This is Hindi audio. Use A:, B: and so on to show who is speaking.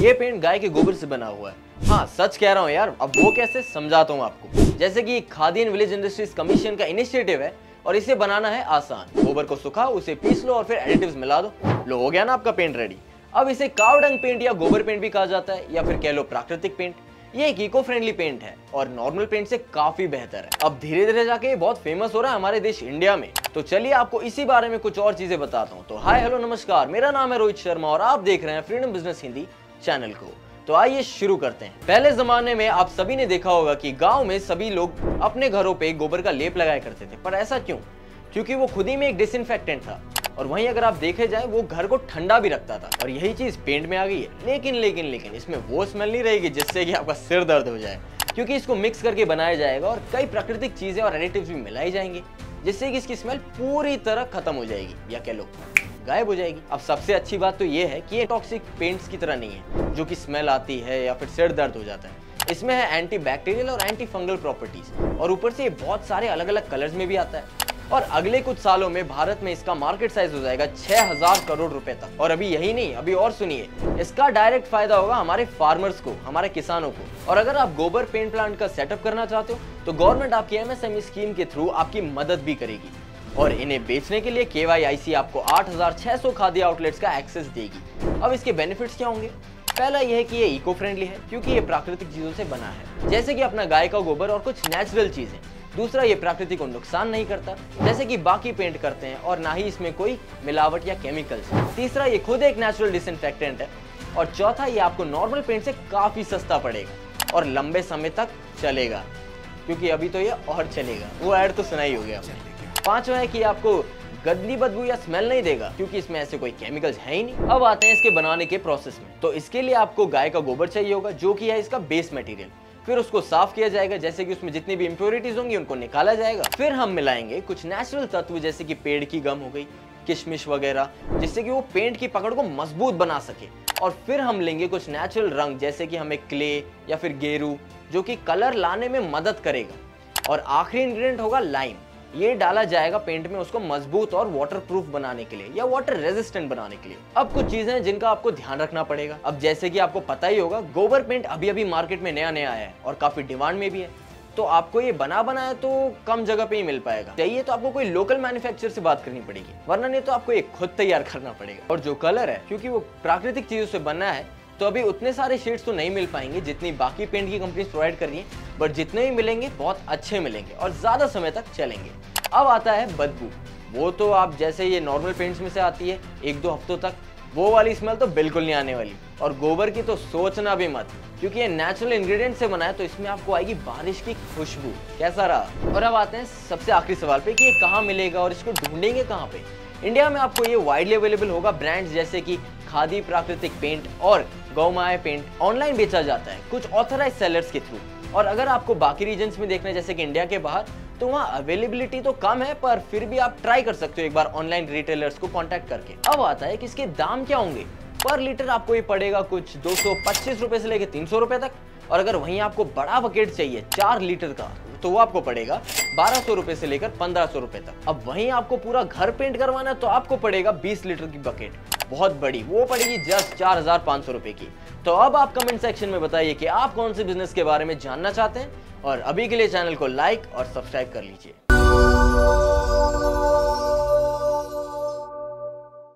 A: ये पेंट गाय के गोबर से बना हुआ है। हाँ सच कह रहा हूँ यार, अब वो कैसे समझाता हूँ आपको। जैसे कि khadi and village industries commission का इनिशिएटिव है और इसे बनाना है आसान। गोबर को सुखाओ, उसे पीस लो और फिर एडिटिव्स मिला दो, लो हो गया ना आपका पेंट रेडी। अब इसे काव डंग पेंट या गोबर पेंट भी कहा जाता है, या फिर कह लो प्राकृतिक पेंट। ये एक इको फ्रेंडली पेंट है और नॉर्मल पेंट से काफी बेहतर है। अब धीरे धीरे जाके ये बहुत फेमस हो रहा है हमारे देश इंडिया में। तो चलिए आपको इसी बारे में कुछ और चीजें बताता हूँ। तो हाय हेलो नमस्कार, मेरा नाम है रोहित शर्मा और आप देख रहे हैं फ्रीडम बिजनेस हिंदी चैनल को। तो आइए शुरू करते हैं। पहले जमाने में आप सभी ने देखा होगा कि गांव में सभी लोग अपने घरों पे गोबर का लेप लगाया करते थे। पर ऐसा क्यों? क्योंकि वो खुद ही में एक डिसइंफेक्टेंट था और वहीं अगर आप देखे जाए वो घर को ठंडा भी रखता था। और यही चीज पेंट में आ गई है। लेकिन इसमें वो स्मेल नहीं रहेगी जिससे कि आपका सिर दर्द हो जाए, क्योंकि इसको मिक्स करके बनाया जाएगा और कई प्राकृतिक चीजें और एडिटिव्स भी मिलाई जाएंगे, जिससे कि इसकी स्मेल पूरी तरह खत्म हो जाएगी, या कह लो गायब हो जाएगी। अब सबसे अच्छी बात तो ये है कि ये टॉक्सिक पेंट्स की तरह नहीं है जो कि स्मेल आती है या फिर सिर दर्द हो जाता है। इसमें है एंटी बैक्टीरियल और एंटी फंगल प्रॉपर्टीज और ऊपर से ये बहुत सारे अलग अलग कलर्स में भी आता है। और अगले कुछ सालों में भारत में इसका मार्केट साइज हो जाएगा 6000 करोड़ रुपए तक। और अभी यही नहीं, अभी और सुनिए, इसका डायरेक्ट फायदा होगा हमारे फार्मर्स को, हमारे किसानों को। और अगर आप गोबर पेंट प्लांट का सेटअप करना चाहते हो तो गवर्नमेंट आपकी MSME स्कीम के थ्रू आपकी मदद भी करेगी और इन्हें बेचने के लिए KYIC आपको 8600 खादी आउटलेट्स का एक्सेस देगी। अब इसके बेनिफिट्स क्या होंगे? पहला यह है कि ये इको फ्रेंडली है क्योंकि ये प्राकृतिक चीजों से बना है, जैसे कि अपना गाय का गोबर और कुछ नेचुरल चीजें। दूसरा, ये प्रकृति को नुकसान नहीं करता जैसे कि बाकी पेंट करते हैं और ना ही इसमें कोई मिलावट या केमिकल्स। तीसरा, ये खुद एक नेचुरल डिसइंफेक्टेंट है। और चौथा, ये आपको नॉर्मल पेंट से काफी सस्ता पड़ेगा और लंबे समय तक चलेगा, क्योंकि अभी तो ये और चलेगा, वो ऐड तो सुना ही हो गया आपने। पांचवा है कि आपको गंदी बदबू या स्मेल नहीं देगा क्योंकि इसमें ऐसे कोई केमिकल्स है ही नहीं। अब आते हैं इसके बनाने के प्रोसेस में। तो इसके लिए आपको गाय का गोबर चाहिए होगा, जो कि है इसका बेस मटेरियल। फिर उसको साफ किया जाएगा, जैसे कि उसमें जितनी भी इंप्योरिटीज होंगी उनको निकाला जाएगा। फिर हम मिलाएंगे कुछ नेचुरल तत्व, जैसे कि पेड़ की गम हो गई, किशमिश वगैरह, जिससे कि वो पेंट की पकड़ को मजबूत बना सके। और फिर हम लेंगे कुछ नेचुरल रंग, जैसे कि हमें क्ले या फिर गेरू, जो कि कलर लाने में मदद करेगा। और आखिरी इंग्रेडिएंट होगा लाइम। ये डाला जाएगा पेंट में उसको मजबूत और वाटरप्रूफ बनाने के लिए या वाटर रेजिस्टेंट बनाने के लिए। अब कुछ चीजें हैं जिनका आपको ध्यान रखना पड़ेगा। अब जैसे कि आपको पता ही होगा, गोबर पेंट अभी अभी मार्केट में नया आया है और काफी डिमांड में भी है। तो आपको ये बनाया तो कम जगह पे ही मिल पाएगा। चाहिए तो आपको कोई लोकल मैन्युफैक्चरर से बात करनी पड़ेगी, वरना नहीं तो आपको ये खुद तैयार करना पड़ेगा। और जो कलर है, क्योंकि वो प्राकृतिक चीजों से बना है, तो अभी उतने सारे शेड्स तो नहीं मिल पाएंगे जितनी बाकी पेंट की कंपनीज प्रोवाइड कर रही हैं, बट जितने भी मिलेंगे बहुत अच्छे मिलेंगे और ज्यादा समय तक चलेंगे। अब आता है बदबू। वो तो आप जैसे ये नॉर्मल पेंट्स में से आती है 1-2 हफ्तों तक, वो वाली स्मेल तो बिल्कुल नहीं आने वाली। और गोबर की तो सोचना भी मत, क्योंकि ये नेचुरल इंग्रेडिएंट से बना है, तो इसमें आपको आएगी बारिश की खुशबू। कैसा रहा? और अब आते हैं सबसे आखिरी सवाल पे कि ये कहाँ मिलेगा और इसको ढूंढेंगे कहाँ पे। इंडिया में आपको ये वाइडली अवेलेबल होगा। ब्रांड्स जैसे कि खादी प्राकृतिक पेंट और गौमाया पेंट ऑनलाइन बेचा जाता है कुछ ऑथराइज सेलर्स के थ्रू। और अगर आपको बाकी रीजन्स में देखना है, जैसे कि इंडिया के बाहर, तो वहाँ अवेलेबिलिटी तो कम है, पर फिर भी आप ट्राई कर सकते हो एक बार ऑनलाइन रिटेलर्स को कांटेक्ट करके। अब आता है कि इसके दाम क्या होंगे। पर लीटर आपको ये पड़ेगा कुछ 225 रुपए से लेकर 300 रुपए तक। और अगर वहीं आपको बड़ा बकेट चाहिए 4 लीटर का, तो वो आपको पड़ेगा 1200 रुपए से लेकर 1500 रुपए तक। अब वहीं आपको पूरा घर पेंट करवाना है तो आपको पड़ेगा 20 लीटर की बकेट, बहुत बड़ी, वो पड़ेगी जस्ट 4500 रुपए की। तो अब आप कमेंट सेक्शन में बताइए कि आप कौन से बिजनेस के बारे में जानना चाहते हैं। और अभी के लिए चैनल को लाइक और सब्सक्राइब कर लीजिए।